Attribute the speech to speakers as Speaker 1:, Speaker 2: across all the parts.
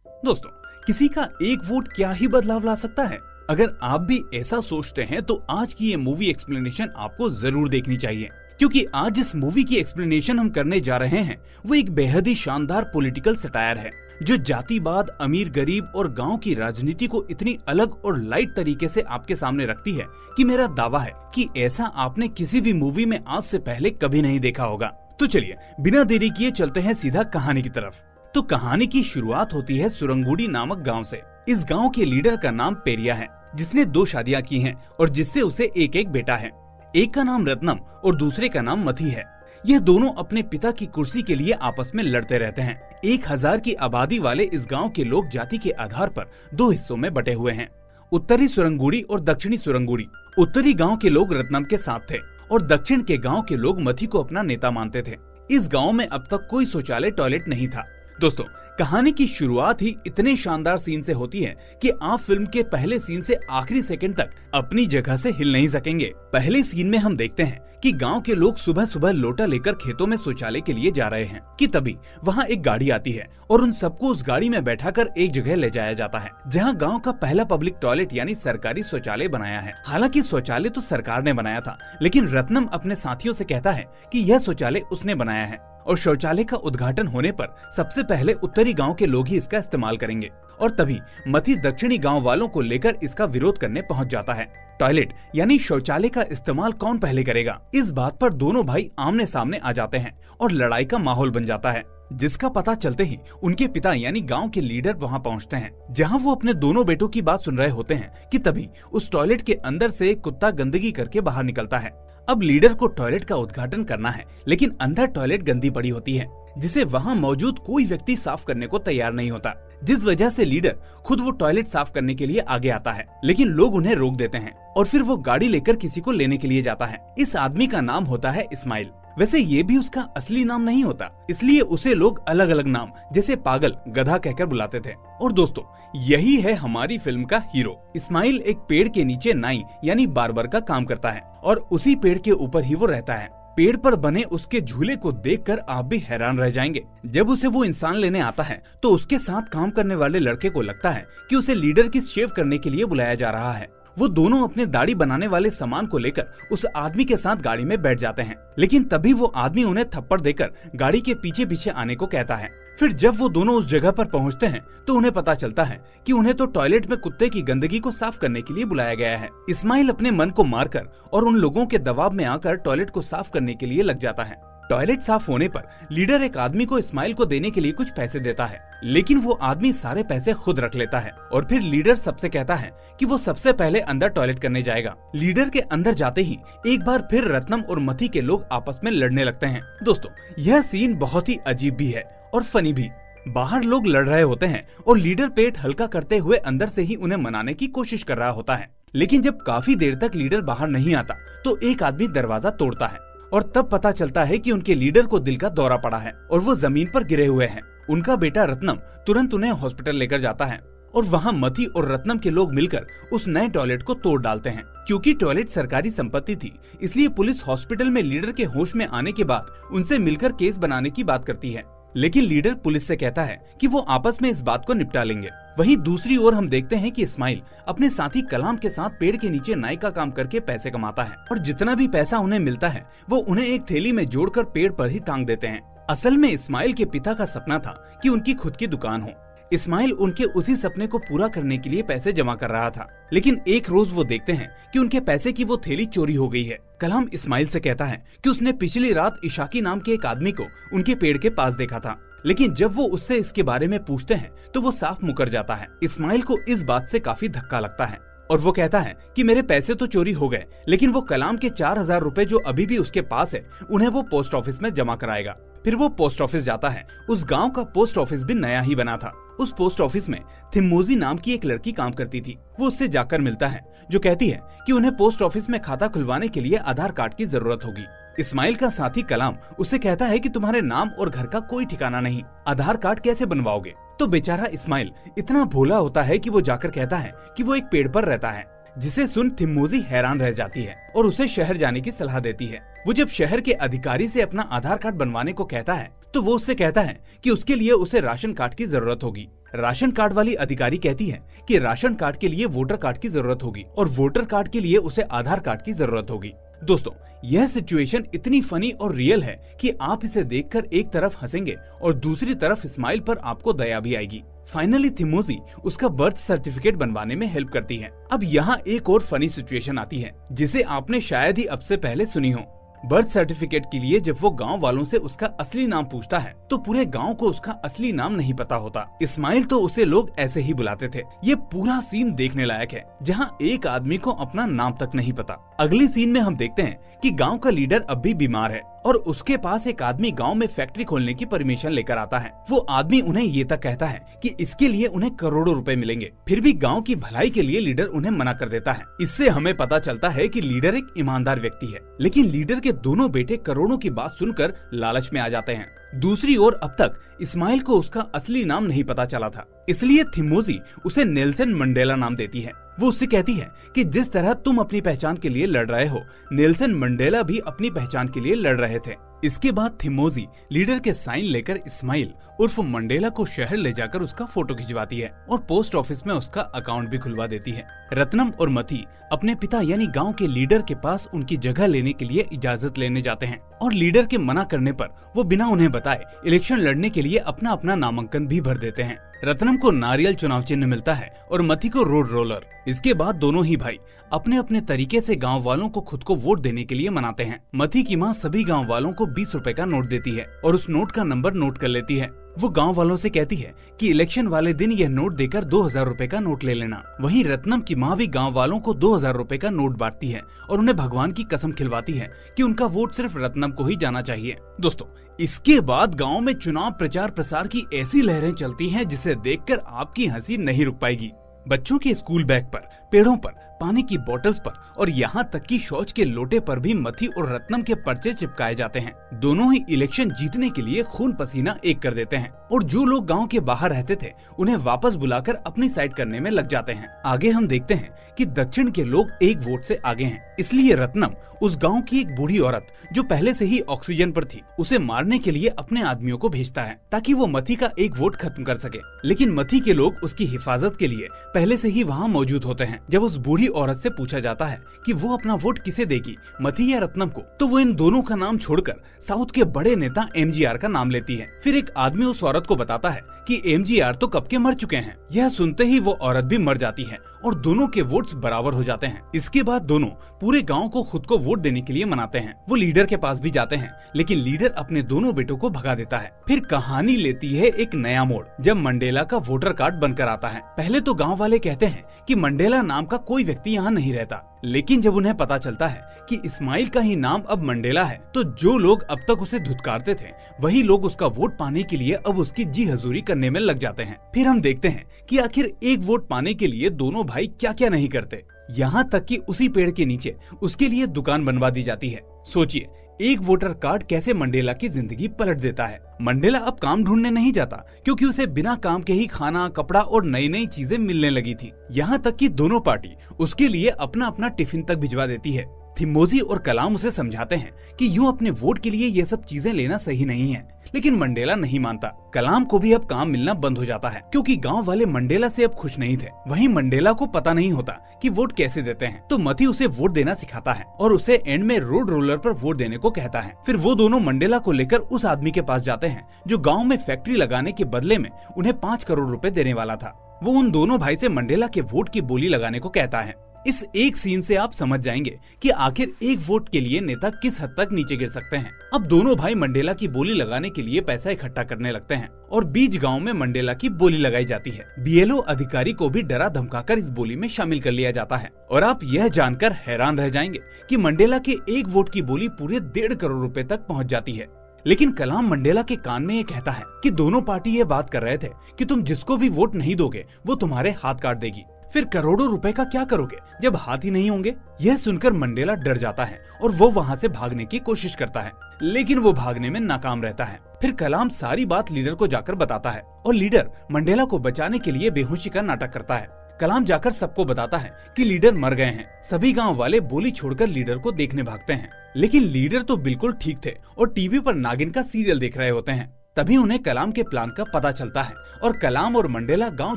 Speaker 1: दोस्तों, किसी का एक वोट क्या ही बदलाव ला सकता है। अगर आप भी ऐसा सोचते हैं तो आज की ये मूवी एक्सप्लेनेशन आपको जरूर देखनी चाहिए, क्योंकि आज इस मूवी की एक्सप्लेनेशन हम करने जा रहे हैं वो एक बेहद ही शानदार पॉलिटिकल सटायर है, जो जातिवाद, अमीर गरीब और गांव की राजनीति को इतनी अलग और लाइट तरीके से आपके सामने रखती है कि मेरा दावा है कि ऐसा आपने किसी भी मूवी में आज से पहले कभी नहीं देखा होगा। तो चलिए बिना देरी किए चलते हैं सीधा कहानी की तरफ। तो कहानी की शुरुआत होती है सुरंगुड़ी नामक गांव से। इस गांव के लीडर का नाम पेरिया है, जिसने 2 शादियां की हैं और जिससे उसे एक बेटा है। एक का नाम रत्नम और दूसरे का नाम मथी है। यह दोनों अपने पिता की कुर्सी के लिए आपस में लड़ते रहते हैं। 1000 की आबादी वाले इस गांव के लोग जाति के आधार पर 2 हिस्सों में बटे हुए हैं, उत्तरी सुरंगुड़ी और दक्षिणी सुरंगुड़ी। उत्तरी गांव के लोग रत्नम के साथ थे और दक्षिण के गांव के लोग मथी को अपना नेता मानते थे। इस गांव में अब तक कोई शौचालय टॉयलेट नहीं था। दोस्तों, कहानी की शुरुआत ही इतने शानदार सीन से होती है कि आप फिल्म के पहले सीन से आखिरी सेकंड तक अपनी जगह से हिल नहीं सकेंगे। पहले सीन में हम देखते हैं कि गांव के लोग सुबह सुबह लोटा लेकर खेतों में शौचालय के लिए जा रहे हैं कि तभी वहां एक गाड़ी आती है और उन सबको उस गाड़ी में बैठाकर एक जगह ले जाया जाता है, जहां गांव का पहला पब्लिक टॉयलेट यानी सरकारी शौचालय बनाया है। हालांकि शौचालय तो सरकार ने बनाया था, लेकिन रत्नम अपने साथियों से कहता है कि यह शौचालय उसने बनाया है और शौचालय का उद्घाटन होने पर सबसे पहले उत्तरी गांव के लोग ही इसका इस्तेमाल करेंगे। और तभी मथी दक्षिणी गांव वालों को लेकर इसका विरोध करने पहुंच जाता है। टॉयलेट यानी शौचालय का इस्तेमाल कौन पहले करेगा, इस बात पर दोनों भाई आमने सामने आ जाते हैं और लड़ाई का माहौल बन जाता है, जिसका पता चलते ही उनके पिता यानी गांव के लीडर वहां पहुंचते हैं, जहां वो अपने दोनों बेटों की बात सुन रहे होते हैं कि तभी उस टॉयलेट के अंदर से एक कुत्ता गंदगी करके बाहर निकलता है। अब लीडर को टॉयलेट का उद्घाटन करना है, लेकिन अंदर टॉयलेट गंदी पड़ी होती है, जिसे वहां मौजूद कोई व्यक्ति साफ करने को तैयार नहीं होता, जिस वजह से लीडर खुद वो टॉयलेट साफ करने के लिए आगे आता है, लेकिन लोग उन्हें रोक देते हैं और फिर वो गाड़ी लेकर किसी को लेने के लिए जाता है। इस आदमी का नाम होता है इस्माइल। वैसे ये भी उसका असली नाम नहीं होता, इसलिए उसे लोग अलग अलग नाम जैसे पागल, गधा कहकर बुलाते थे। और दोस्तों, यही है हमारी फिल्म का हीरो। इस्माइल एक पेड़ के नीचे नाई यानी बार्बर का काम करता है और उसी पेड़ के ऊपर ही वो रहता है। पेड़ पर बने उसके झूले को देखकर आप भी हैरान रह जाएंगे। जब उसे वो इंसान लेने आता है तो उसके साथ काम करने वाले लड़के को लगता है कि उसे लीडर की शेव करने के लिए बुलाया जा रहा है। वो दोनों अपने दाढ़ी बनाने वाले सामान को लेकर उस आदमी के साथ गाड़ी में बैठ जाते हैं, लेकिन तभी वो आदमी उन्हें थप्पड़ देकर गाड़ी के पीछे पीछे आने को कहता है। फिर जब वो दोनों उस जगह पर पहुंचते हैं तो उन्हें पता चलता है कि उन्हें तो टॉयलेट में कुत्ते की गंदगी को साफ करने के लिए बुलाया गया है। इस्माइल अपने मन को मारकर और उन लोगों के दबाव में आकर टॉयलेट को साफ करने के लिए लग जाता है। टॉयलेट साफ होने पर लीडर एक आदमी को इस्माइल को देने के लिए कुछ पैसे देता है, लेकिन वो आदमी सारे पैसे खुद रख लेता है और फिर लीडर सबसे कहता है कि वो सबसे पहले अंदर टॉयलेट करने जाएगा। लीडर के अंदर जाते ही एक बार फिर रत्नम और मथी के लोग आपस में लड़ने लगते हैं। दोस्तों, यह सीन बहुत ही अजीब भी है और फनी भी। बाहर लोग लड़ रहे होते हैं और लीडर पेट हल्का करते हुए अंदर से ही उन्हें मनाने की कोशिश कर रहा होता है, लेकिन जब काफी देर तक लीडर बाहर नहीं आता तो एक आदमी दरवाजा तोड़ता है और तब पता चलता है कि उनके लीडर को दिल का दौरा पड़ा है और वो जमीन पर गिरे हुए हैं। उनका बेटा रत्नम तुरंत उन्हें हॉस्पिटल लेकर जाता है और वहाँ मथी और रत्नम के लोग मिलकर उस नए टॉयलेट को तोड़ डालते हैं। क्योंकि टॉयलेट सरकारी संपत्ति थी, इसलिए पुलिस हॉस्पिटल में लीडर के होश में आने के बाद उनसे मिलकर केस बनाने की बात करती है, लेकिन लीडर पुलिस से कहता है कि वो आपस में इस बात को निपटा लेंगे। वहीं दूसरी ओर हम देखते हैं कि इस्माइल अपने साथी कलाम के साथ पेड़ के नीचे नाई का काम करके पैसे कमाता है और जितना भी पैसा उन्हें मिलता है वो उन्हें एक थैली में जोड़कर पेड़ पर ही टांग देते हैं। असल में इस्माइल के पिता का सपना था कि उनकी खुद की दुकान हो। इस्माइल उनके उसी सपने को पूरा करने के लिए पैसे जमा कर रहा था, लेकिन एक रोज वो देखते हैं कि उनके पैसे की वो थैली चोरी हो गई है। कलाम इस्माइल से कहता है कि उसने पिछली रात इशाकी नाम के एक आदमी को उनके पेड़ के पास देखा था, लेकिन जब वो उससे इसके बारे में पूछते हैं तो वो साफ मुकर जाता है। इस्माइल को इस बात से काफी धक्का लगता है और वो कहता है कि मेरे पैसे तो चोरी हो गए, लेकिन वो कलाम के 4000 रुपए जो अभी भी उसके पास है उन्हें वो पोस्ट ऑफिस में जमा कराएगा। फिर वो पोस्ट ऑफिस जाता है। उस गांव का पोस्ट ऑफिस भी नया ही बना था। उस पोस्ट ऑफिस में थिम्मोजी नाम की एक लड़की काम करती थी। वो उससे जाकर मिलता है, जो कहती है कि उन्हें पोस्ट ऑफिस में खाता खुलवाने के लिए आधार कार्ड की जरूरत होगी। इस्माइल का साथी कलाम उससे कहता है कि तुम्हारे नाम और घर का कोई ठिकाना नहीं, आधार कार्ड कैसे बनवाओगे? तो बेचारा इस्माइल इतना भोला होता है कि वो जाकर कहता है कि वो एक पेड़ पर रहता है, जिसे सुन थिम्मोजी हैरान रह जाती है और उसे शहर जाने की सलाह देती है। वो जब शहर के अधिकारी से अपना आधार कार्ड बनवाने को कहता है तो वो उससे कहता है कि उसके लिए उसे राशन कार्ड की जरूरत होगी। राशन कार्ड वाली अधिकारी कहती है कि राशन कार्ड के लिए वोटर कार्ड की जरूरत होगी और वोटर कार्ड के लिए उसे आधार कार्ड की जरूरत होगी। दोस्तों, यह सिचुएशन इतनी फनी और रियल है कि आप इसे देखकर एक तरफ हंसेंगे और दूसरी तरफ स्माइल पर आपको दया भी आएगी। फाइनली थिमोजी उसका बर्थ सर्टिफिकेट बनवाने में हेल्प करती है। अब यहाँ एक और फनी सिचुएशन आती है जिसे आपने शायद ही अब से पहले सुनी हो। बर्थ सर्टिफिकेट के लिए जब वो गांव वालों से उसका असली नाम पूछता है तो पूरे गांव को उसका असली नाम नहीं पता होता। इस्माइल तो उसे लोग ऐसे ही बुलाते थे। ये पूरा सीन देखने लायक है जहां एक आदमी को अपना नाम तक नहीं पता। अगली सीन में हम देखते हैं कि गांव का लीडर अब भी बीमार है और उसके पास एक आदमी गांव में फैक्ट्री खोलने की परमिशन लेकर आता है। वो आदमी उन्हें ये तक कहता है कि इसके लिए उन्हें करोड़ों रुपए मिलेंगे। फिर भी गांव की भलाई के लिए लीडर उन्हें मना कर देता है। इससे हमें पता चलता है कि लीडर एक ईमानदार व्यक्ति है, लेकिन लीडर के दोनों बेटे करोड़ों की बात सुनकर लालच में आ जाते हैं। दूसरी ओर अब तक इस्माइल को उसका असली नाम नहीं पता चला था, इसलिए थिमोजी उसे नेल्सन मंडेला नाम देती है। वो उससे कहती है कि जिस तरह तुम अपनी पहचान के लिए लड़ रहे हो, नेल्सन मंडेला भी अपनी पहचान के लिए लड़ रहे थे। इसके बाद थिमोजी लीडर के साइन लेकर इस्माइल उर्फ मंडेला को शहर ले जाकर उसका फोटो खिंचवाती है और पोस्ट ऑफिस में उसका अकाउंट भी खुलवा देती है। रत्नम और मथी अपने पिता यानी गांव के लीडर के पास उनकी जगह लेने के लिए इजाजत लेने जाते हैं और लीडर के मना करने पर वो बिना उन्हें बताए इलेक्शन लड़ने के लिए अपना अपना नामांकन भी भर देते हैं। रत्नम को नारियल चुनाव चिन्ह मिलता है और मथी को रोड रोलर। इसके बाद दोनों ही भाई अपने अपने तरीके से गांव वालों को खुद को वोट देने के लिए मनाते हैं। मथी की माँ सभी गांव वालों को 20 रुपए का नोट देती है और उस नोट का नंबर नोट कर लेती है। वो गांव वालों से कहती है कि इलेक्शन वाले दिन यह नोट देकर 2000 रुपए का नोट ले लेना। वहीं रत्नम की माँ भी गांव वालों को 2000 रुपए का नोट बांटती है और उन्हें भगवान की कसम खिलवाती है कि उनका वोट सिर्फ रत्नम को ही जाना चाहिए। दोस्तों, इसके बाद गांव में चुनाव प्रचार प्रसार की ऐसी लहरें चलती हैं जिसे देखकर आपकी हंसी नहीं रुक पाएगी। बच्चों के स्कूल बैग पर, पेड़ों पर, पानी की बोतल्स पर और यहाँ तक कि शौच के लोटे पर भी मथी और रत्नम के पर्चे चिपकाए जाते हैं। दोनों ही इलेक्शन जीतने के लिए खून पसीना एक कर देते हैं और जो लोग गांव के बाहर रहते थे उन्हें वापस बुलाकर अपनी साइड करने में लग जाते हैं। आगे हम देखते हैं कि दक्षिण के लोग एक वोट से आगे हैं, इसलिए रत्नम उस गांव की एक बूढ़ी औरत जो पहले से ही ऑक्सीजन पर थी उसे मारने के लिए अपने आदमियों को भेजता है ताकि वो मथी का एक वोट खत्म कर सके। लेकिन मथी के लोग उसकी हिफाजत के लिए पहले से ही वहाँ मौजूद होते हैं। जब उस बूढ़ी औरत से पूछा जाता है कि वो अपना वोट किसे देगी, मथी या रत्नम को, तो वो इन दोनों का नाम छोड़कर साउथ के बड़े नेता एमजीआर का नाम लेती है। फिर एक आदमी उस औरत को बताता है कि एमजीआर तो कब के मर चुके हैं। यह सुनते ही वो औरत भी मर जाती है और दोनों के वोट्स बराबर हो जाते हैं। इसके बाद दोनों पूरे गांव को खुद को वोट देने के लिए मनाते हैं। वो लीडर के पास भी जाते हैं, लेकिन लीडर अपने दोनों बेटों को भगा देता है। फिर कहानी लेती है एक नया मोड़ जब मंडेला का वोटर कार्ड बनकर आता है। पहले तो गांव वाले कहते हैं कि मंडेला नाम का कोई व्यक्ति यहाँ नहीं रहता, लेकिन जब उन्हें पता चलता है कि इस्माइल का ही नाम अब मंडेला है तो जो लोग अब तक उसे धुतकारते थे वही लोग उसका वोट पाने के लिए अब उसकी जी हजूरी करने में लग जाते हैं। फिर हम देखते हैं कि आखिर एक वोट पाने के लिए दोनों भाई क्या क्या नहीं करते, यहाँ तक कि उसी पेड़ के नीचे उसके लिए दुकान बनवा दी जाती है। सोचिए, एक वोटर कार्ड कैसे मंडेला की जिंदगी पलट देता है। मंडेला अब काम ढूंढने नहीं जाता क्योंकि उसे बिना काम के ही खाना, कपड़ा और नई नई चीजें मिलने लगी थी। यहाँ तक कि दोनों पार्टी उसके लिए अपना अपना टिफिन तक भिजवा देती है। थिमोजी और कलाम उसे समझाते हैं कि यूं अपने वोट के लिए ये सब चीजें लेना सही नहीं है, लेकिन मंडेला नहीं मानता। कलाम को भी अब काम मिलना बंद हो जाता है क्योंकि गांव वाले मंडेला से अब खुश नहीं थे। वहीं मंडेला को पता नहीं होता कि वोट कैसे देते हैं, तो मथी उसे वोट देना सिखाता है और उसे एंड में रोड रोलर पर वोट देने को कहता है। फिर वो दोनों मंडेला को लेकर उस आदमी के पास जाते हैं जो गाँव में फैक्ट्री लगाने के बदले में उन्हें 5 करोड़ रुपए देने वाला था। वो उन दोनों भाई से मंडेला के वोट की बोली लगाने को कहता है। इस एक सीन से आप समझ जाएंगे कि आखिर एक वोट के लिए नेता किस हद तक नीचे गिर सकते हैं। अब दोनों भाई मंडेला की बोली लगाने के लिए पैसा इकट्ठा करने लगते हैं और बीच गांव में मंडेला की बोली लगाई जाती है। बीएलओ अधिकारी को भी डरा धमकाकर इस बोली में शामिल कर लिया जाता है और आप यह जानकर हैरान रह जाएंगे कि मंडेला के एक वोट की बोली पूरे 1.5 करोड़ रुपए तक पहुँच जाती है। लेकिन कलाम मंडेला के कान में ये कहता है कि दोनों पार्टी ये बात कर रहे थे कि तुम जिसको भी वोट नहीं दोगे वो तुम्हारे हाथ काट देगी। फिर करोड़ों रुपए का क्या करोगे जब हाथ ही नहीं होंगे। यह सुनकर मंडेला डर जाता है और वो वहाँ से भागने की कोशिश करता है, लेकिन वो भागने में नाकाम रहता है। फिर कलाम सारी बात लीडर को जाकर बताता है और लीडर मंडेला को बचाने के लिए बेहोशी का नाटक करता है। कलाम जाकर सबको बताता है कि लीडर मर गए हैं। सभी गांव वाले बोली छोड़कर लीडर को देखने भागते हैं, लेकिन लीडर तो बिल्कुल ठीक थे और टीवी पर नागिन का सीरियल देख रहे होते हैं। तभी उन्हें कलाम के प्लान का पता चलता है और कलाम और मंडेला गांव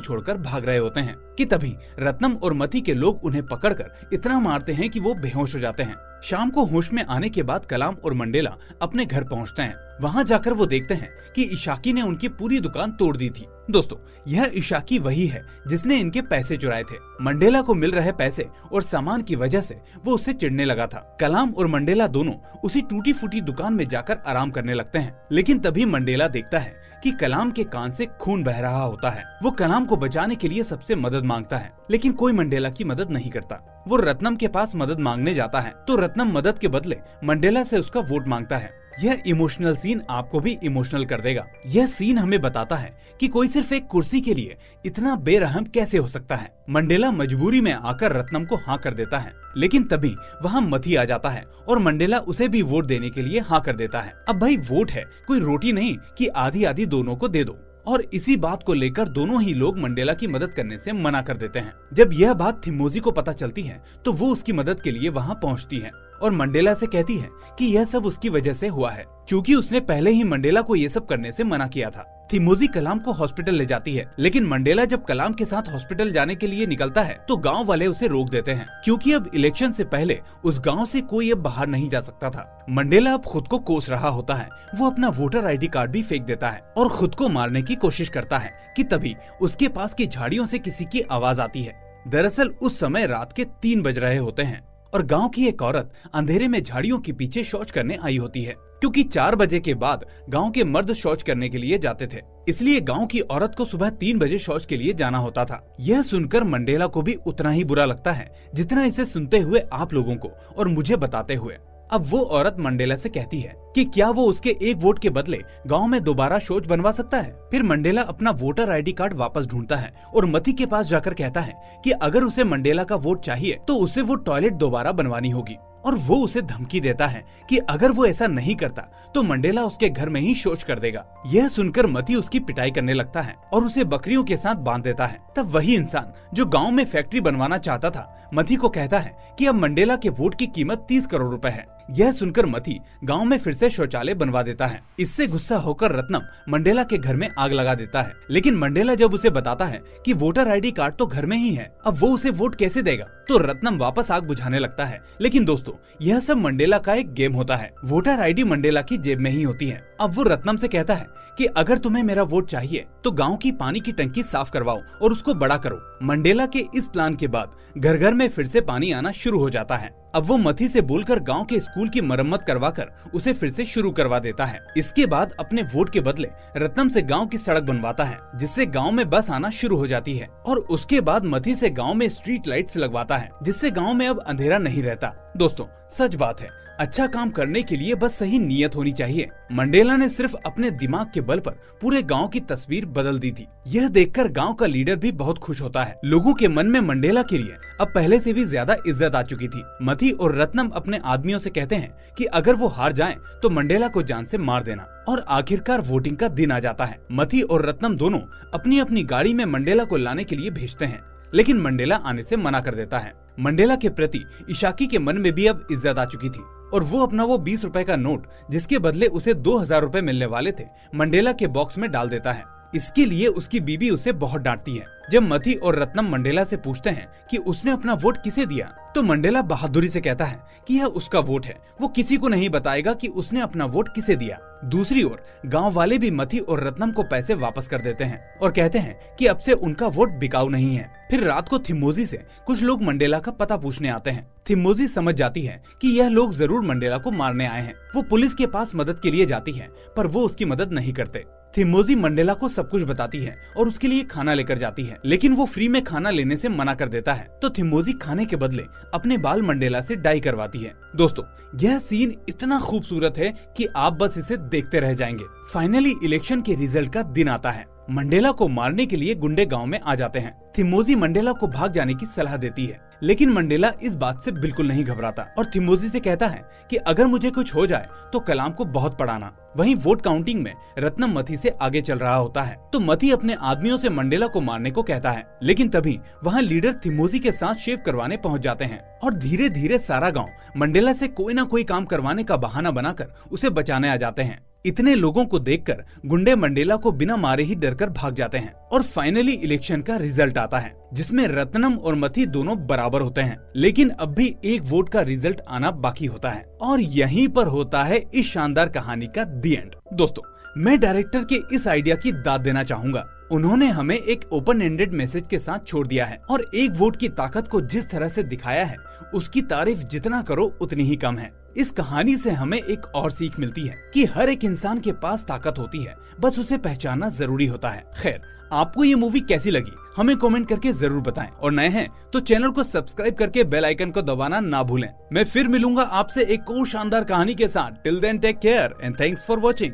Speaker 1: छोड़कर भाग रहे होते हैं कि तभी रत्नम और मती के लोग उन्हें पकड़कर इतना मारते हैं कि वो बेहोश हो जाते हैं। शाम को होश में आने के बाद कलाम और मंडेला अपने घर पहुंचते हैं। वहां जाकर वो देखते हैं कि इशाकी ने उनकी पूरी दुकान तोड़ दी थी। दोस्तों, यह इशाकी वही है जिसने इनके पैसे चुराए थे। मंडेला को मिल रहे पैसे और सामान की वजह से वो उससे चिढ़ने लगा था। कलाम और मंडेला दोनों उसी टूटी फूटी दुकान में जाकर आराम करने लगते हैं, लेकिन तभी मंडेला देखता है कि कलाम के कान से खून बह रहा होता है। वो कलाम को बचाने के लिए सबसे मदद मांगता है, लेकिन कोई मंडेला की मदद नहीं करता। वो रत्नम के पास मदद मांगने जाता है तो रत्नम मदद के बदले मंडेला से उसका वोट मांगता है। यह इमोशनल सीन आपको भी इमोशनल कर देगा। यह सीन हमें बताता है कि कोई सिर्फ एक कुर्सी के लिए इतना बेरहम कैसे हो सकता है। मंडेला मजबूरी में आकर रत्नम को हाँ कर देता है, लेकिन तभी वहाँ मथी आ जाता है और मंडेला उसे भी वोट देने के लिए हाँ कर देता है। अब भाई वोट है, कोई रोटी नहीं कि आधी आधी दोनों को दे दो। और इसी बात को लेकर दोनों ही लोग मंडेला की मदद करने से मना कर देते हैं। जब यह बात थिम्मोजी को पता चलती है तो वो उसकी मदद के लिए वहाँ पहुँचती है और मंडेला से कहती है कि यह सब उसकी वजह से हुआ है, क्योंकि उसने पहले ही मंडेला को ये सब करने से मना किया था। थिम्मोजी कलाम को हॉस्पिटल ले जाती है, लेकिन मंडेला जब कलाम के साथ हॉस्पिटल जाने के लिए निकलता है तो गांव वाले उसे रोक देते हैं, क्योंकि अब इलेक्शन से पहले उस गांव से कोई अब बाहर नहीं जा सकता था। मंडेला अब खुद को कोस रहा होता है। वो अपना वोटर ID कार्ड भी फेंक देता है और खुद को मारने की कोशिश करता है कि तभी उसके पास की झाड़ियों से किसी की आवाज आती है। दरअसल उस समय रात के 3 बज रहे होते हैं और गांव की एक औरत अंधेरे में झाड़ियों के पीछे शौच करने आई होती है, क्योंकि 4 बजे के बाद गांव के मर्द शौच करने के लिए जाते थे। इसलिए गांव की औरत को सुबह 3 बजे शौच के लिए जाना होता था। यह सुनकर मंडेला को भी उतना ही बुरा लगता है जितना इसे सुनते हुए आप लोगों को और मुझे बताते हुए। अब वो औरत मंडेला से कहती है कि क्या वो उसके एक वोट के बदले गांव में दोबारा शौच बनवा सकता है। फिर मंडेला अपना वोटर ID कार्ड वापस ढूंढता है और मती के पास जाकर कहता है कि अगर उसे मंडेला का वोट चाहिए तो उसे वो टॉयलेट दोबारा बनवानी होगी, और वो उसे धमकी देता है कि अगर वो ऐसा नहीं करता तो मंडेला उसके घर में ही शौच कर देगा। यह सुनकर मती उसकी पिटाई करने लगता है और उसे बकरियों के साथ बांध देता है। तब वही इंसान जो गांव में फैक्ट्री बनवाना चाहता था मती को कहता है कि अब मंडेला के वोट की कीमत 30 करोड़ रुपए है। यह सुनकर मती गांव में फिर से शौचालय बनवा देता है। इससे गुस्सा होकर रत्नम मंडेला के घर में आग लगा देता है, लेकिन मंडेला जब उसे बताता है कि वोटर ID कार्ड तो घर में ही है, अब वो उसे वोट कैसे देगा, तो रत्नम वापस आग बुझाने लगता है। लेकिन दोस्तों, यह सब मंडेला का एक गेम होता है। वोटर ID मंडेला की जेब में ही होती है। अब वो रत्नम से कहता है कि अगर तुम्हें मेरा वोट चाहिए तो गांव की पानी की टंकी साफ करवाओ और उसको बड़ा करो। मंडेला के इस प्लान के बाद घर घर में फिर से पानी आना शुरू हो जाता है। अब वो मथी से बोलकर गांव के स्कूल की मरम्मत करवाकर उसे फिर से शुरू करवा देता है। इसके बाद अपने वोट के बदले रत्नम से गांव की सड़क बनवाता है, जिससे गांव में बस आना शुरू हो जाती है, और उसके बाद मथी से गांव में स्ट्रीट लाइट्स लगवाता है, जिससे गांव में अब अंधेरा नहीं रहता। दोस्तों, सच बात है, अच्छा काम करने के लिए बस सही नीयत होनी चाहिए। मंडेला ने सिर्फ अपने दिमाग के बल पर पूरे गांव की तस्वीर बदल दी थी। यह देखकर गांव का लीडर भी बहुत खुश होता है। लोगों के मन में मंडेला के लिए अब पहले से भी ज्यादा इज्जत आ चुकी थी। मथी और रत्नम अपने आदमियों से कहते हैं कि अगर वो हार जाएं तो मंडेला को जान से मार देना। और आखिरकार वोटिंग का दिन आ जाता है। मथी और रत्नम दोनों अपनी अपनी गाड़ी में मंडेला को लाने के लिए भेजते हैं, लेकिन मंडेला आने से मना कर देता है। मंडेला के प्रति इशाकी के मन में भी अब इज्जत आ चुकी थी और वो अपना वो 20 रुपए का नोट, जिसके बदले उसे 2000 रुपए मिलने वाले थे, मंडेला के बॉक्स में डाल देता है। इसके लिए उसकी बीबी उसे बहुत डांटती है। जब मथी और रत्नम मंडेला से पूछते हैं कि उसने अपना वोट किसे दिया, तो मंडेला बहादुरी से कहता है कि यह उसका वोट है, वो किसी को नहीं बताएगा कि उसने अपना वोट किसे दिया। दूसरी ओर गांव वाले भी मथी और रत्नम को पैसे वापस कर देते हैं और कहते हैं कि अब से उनका वोट बिकाऊ नहीं है। फिर रात को थिम्मोजी से कुछ लोग मंडेला का पता पूछने आते हैं। थिम्मोजी समझ जाती है कि यह लोग जरूर मंडेला को मारने आए हैं। वो पुलिस के पास मदद के लिए जाती है, पर वो उसकी मदद नहीं करते। थिम्मोजी मंडेला को सब कुछ बताती है और उसके लिए खाना लेकर जाती है, लेकिन वो फ्री में खाना लेने से मना कर देता है। तो थिम्मोजी खाने के बदले अपने बाल मंडेला से डाई करवाती है। दोस्तों, यह सीन इतना खूबसूरत है कि आप बस इसे देखते रह जाएंगे। फाइनली इलेक्शन के रिजल्ट का दिन आता है मंडेला को मारने के लिए गुंडे गांव में आ जाते हैं। थिमोजी मंडेला को भाग जाने की सलाह देती है, लेकिन मंडेला इस बात से बिल्कुल नहीं घबराता और थिमोजी से कहता है कि अगर मुझे कुछ हो जाए तो कलाम को बहुत पढ़ाना। वहीं वोट काउंटिंग में रत्नम मथी से आगे चल रहा होता है, तो मथी अपने आदमियों से मंडेला को मारने को कहता है, लेकिन तभी वहाँ लीडर थिमोजी के साथ शेव करवाने पहुँच जाते हैं और धीरे धीरे सारा गाँव मंडेला से कोई न कोई काम करवाने का बहाना बनाकर उसे बचाने आ जाते हैं। इतने लोगों को देखकर गुंडे मंडेला को बिना मारे ही डरकर भाग जाते हैं और फाइनली इलेक्शन का रिजल्ट आता है, जिसमें रत्नम और मथी दोनों बराबर होते हैं। लेकिन अब भी एक वोट का रिजल्ट आना बाकी होता है और यहीं पर होता है इस शानदार कहानी का दी एंड। दोस्तों, मैं डायरेक्टर के इस आइडिया की दाद देना चाहूंगा। उन्होंने हमें एक ओपन एंडेड मैसेज के साथ छोड़ दिया है और एक वोट की ताकत को जिस तरह से दिखाया है उसकी तारीफ जितना करो उतनी ही कम है। इस कहानी से हमें एक और सीख मिलती है कि हर एक इंसान के पास ताकत होती है, बस उसे पहचानना जरूरी होता है। खैर, आपको ये मूवी कैसी लगी हमें कमेंट करके जरूर बताएं और नए हैं तो चैनल को सब्सक्राइब करके बेल आइकन को दबाना ना भूलें। मैं फिर मिलूंगा आपसे एक और शानदार कहानी के साथ। Till then take care and thanks for watching.